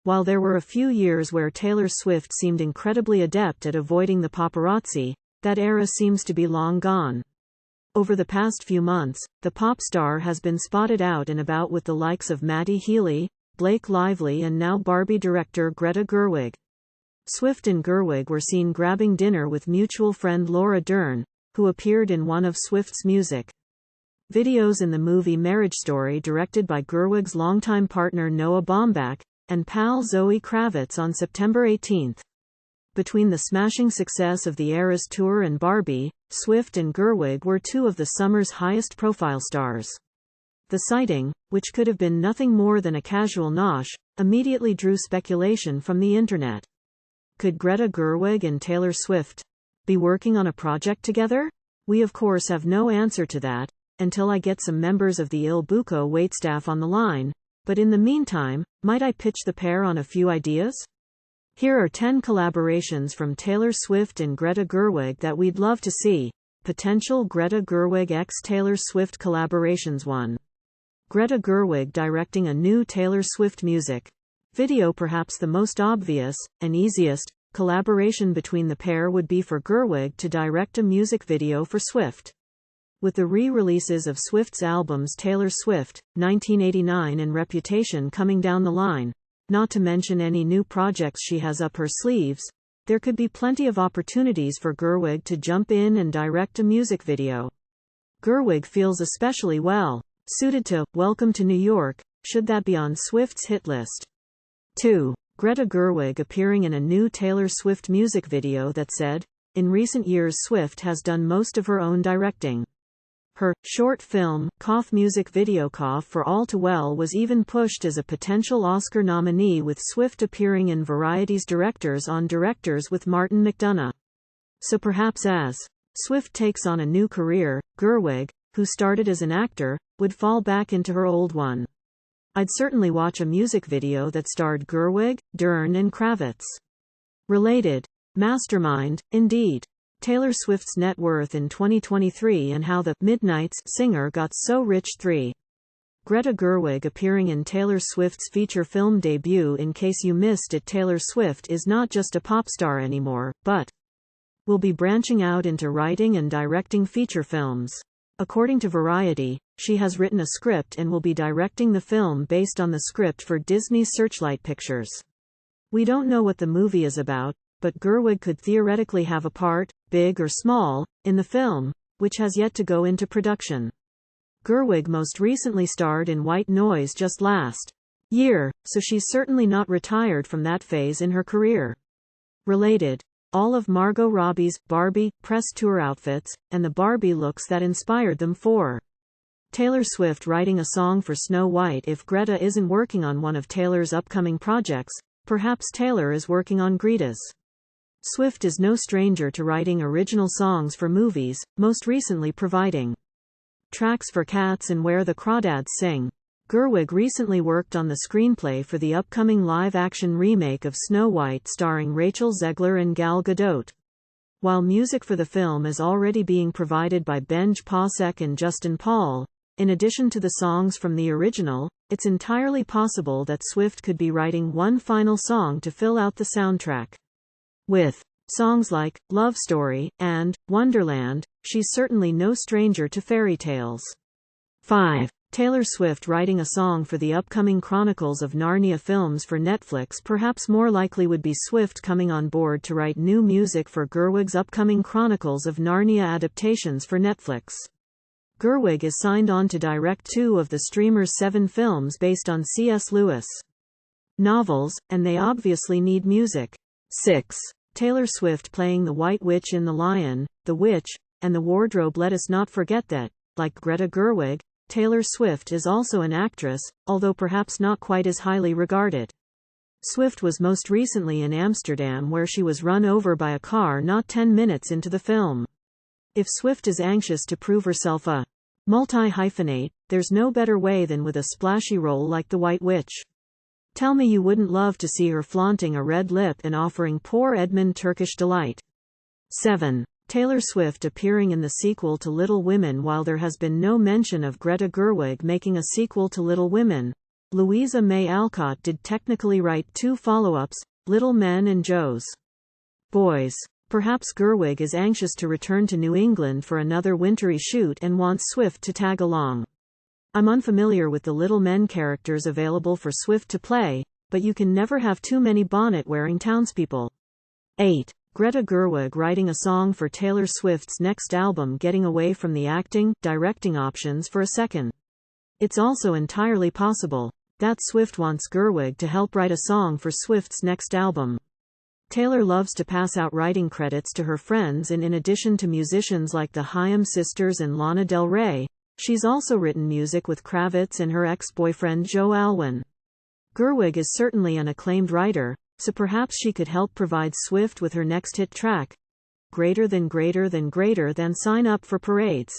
While there were a few years where Taylor Swift seemed incredibly adept at avoiding the paparazzi, that era seems to be long gone. Over the past few months, the pop star has been spotted out and about with the likes of Matty Healy, Blake Lively and now Barbie director Greta Gerwig. Swift and Gerwig were seen grabbing dinner with mutual friend Laura Dern, who appeared in one of Swift's music videos in the movie Marriage Story, directed by Gerwig's longtime partner Noah Baumbach and pal Zoë Kravitz on September 18. Between the smashing success of the Eras Tour and Barbie, Swift and Gerwig were two of the summer's highest-profile stars. The sighting, which could have been nothing more than a casual nosh, immediately drew speculation from the internet. Could Greta Gerwig and Taylor Swift be working on a project together? We of course have no answer to that, until I get some members of the Il Buco waitstaff on the line, but in the meantime, might I pitch the pair on a few ideas? Here are 10 collaborations from Taylor Swift and Greta Gerwig that we'd love to see. Potential Greta Gerwig x Taylor Swift collaborations. 1. Greta Gerwig directing a new Taylor Swift music video. Perhaps the most obvious, and easiest, collaboration between the pair would be for Gerwig to direct a music video for Swift. With the re-releases of Swift's albums Taylor Swift, 1989 and Reputation coming down the line, not to mention any new projects she has up her sleeves, there could be plenty of opportunities for Gerwig to jump in and direct a music video. Gerwig feels especially well suited to Welcome to New York, should that be on Swift's hit list. 2. Greta Gerwig appearing in a new Taylor Swift music video that said, in recent years Swift has done most of her own directing. Her short film, Cough music video Cough for All Too Well was even pushed as a potential Oscar nominee, with Swift appearing in Variety's Directors on Directors with Martin McDonagh. So perhaps as Swift takes on a new career, Gerwig, who started as an actor, would fall back into her old one. I'd certainly watch a music video that starred Gerwig, Dern and Kravitz. Related. Mastermind, indeed. Taylor Swift's net worth in 2023 and how the Midnight's singer got so rich. 3. Greta Gerwig appearing in Taylor Swift's feature film debut. In case you missed it, Taylor Swift is not just a pop star anymore, but will be branching out into writing and directing feature films. According to Variety, she has written a script and will be directing the film based on the script for Disney's Searchlight Pictures. We don't know what the movie is about, but Gerwig could theoretically have a part, big or small, in the film, which has yet to go into production. Gerwig most recently starred in White Noise just last year, so she's certainly not retired from that phase in her career. Related. All of Margot Robbie's Barbie press tour outfits, and the Barbie looks that inspired them. 4. Taylor Swift writing a song for Snow White. If Greta isn't working on one of Taylor's upcoming projects, perhaps Taylor is working on Greta's. Swift is no stranger to writing original songs for movies, most recently providing tracks for Cats and Where the Crawdads Sing. Gerwig recently worked on the screenplay for the upcoming live-action remake of Snow White starring Rachel Zegler and Gal Gadot. While music for the film is already being provided by Benj Pasek and Justin Paul, in addition to the songs from the original, it's entirely possible that Swift could be writing one final song to fill out the soundtrack. With songs like Love Story and Wonderland, she's certainly no stranger to fairy tales. 5. Taylor Swift writing a song for the upcoming Chronicles of Narnia films for Netflix. Perhaps more likely would be Swift coming on board to write new music for Gerwig's upcoming Chronicles of Narnia adaptations for Netflix. Gerwig is signed on to direct 2 of the streamer's 7 films based on C.S. Lewis novels, and they obviously need music. 6. Taylor Swift playing the White Witch in The Lion, the Witch, and the Wardrobe. Let us not forget that, like Greta Gerwig, Taylor Swift is also an actress, although perhaps not quite as highly regarded. Swift was most recently in Amsterdam, where she was run over by a car not 10 minutes into the film. If Swift is anxious to prove herself a multi-hyphenate, there's no better way than with a splashy role like the White Witch. Tell me you wouldn't love to see her flaunting a red lip and offering poor Edmund Turkish delight. 7. Taylor Swift appearing in the sequel to Little Women. While there has been no mention of Greta Gerwig making a sequel to Little Women, Louisa May Alcott did technically write 2 follow-ups, Little Men and Joe's Boys. Perhaps Gerwig is anxious to return to New England for another wintry shoot and wants Swift to tag along. I'm unfamiliar with the Little Men characters available for Swift to play, but you can never have too many bonnet-wearing townspeople. 8. Greta Gerwig writing a song for Taylor Swift's next album, getting away from the acting, directing options for a second. It's also entirely possible that Swift wants Gerwig to help write a song for Swift's next album. Taylor loves to pass out writing credits to her friends, and in addition to musicians like the Haim sisters and Lana Del Rey, she's also written music with Kravitz and her ex-boyfriend Joe Alwyn. Gerwig is certainly an acclaimed writer, so perhaps she could help provide Swift with her next hit track. Greater than sign up for Parade's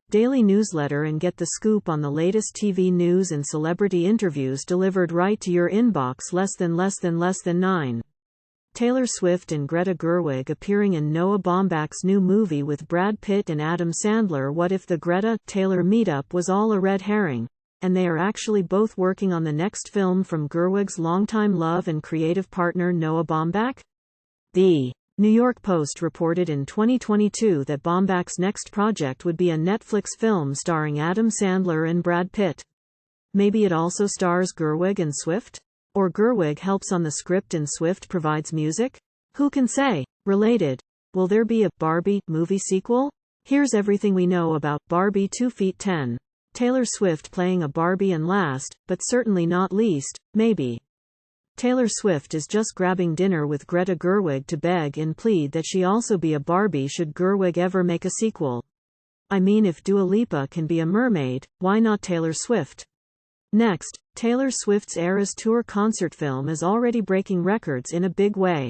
daily newsletter and get the scoop on the latest TV news and celebrity interviews delivered right to your inbox. Less than 9. Taylor Swift and Greta Gerwig appearing in Noah Baumbach's new movie with Brad Pitt and Adam Sandler. What if the Greta-Taylor meetup was all a red herring, and they are actually both working on the next film from Gerwig's longtime love and creative partner Noah Baumbach? The New York Post reported in 2022 that Baumbach's next project would be a Netflix film starring Adam Sandler and Brad Pitt. Maybe it also stars Gerwig and Swift? Or Gerwig helps on the script and Swift provides music? Who can say? Related. Will there be a Barbie movie sequel? Here's everything we know about Barbie 2 feet 10. Taylor Swift playing a Barbie, and last, but certainly not least, maybe Taylor Swift is just grabbing dinner with Greta Gerwig to beg and plead that she also be a Barbie should Gerwig ever make a sequel. I mean, if Dua Lipa can be a mermaid, why not Taylor Swift? Next, Taylor Swift's Eras Tour concert film is already breaking records in a big way.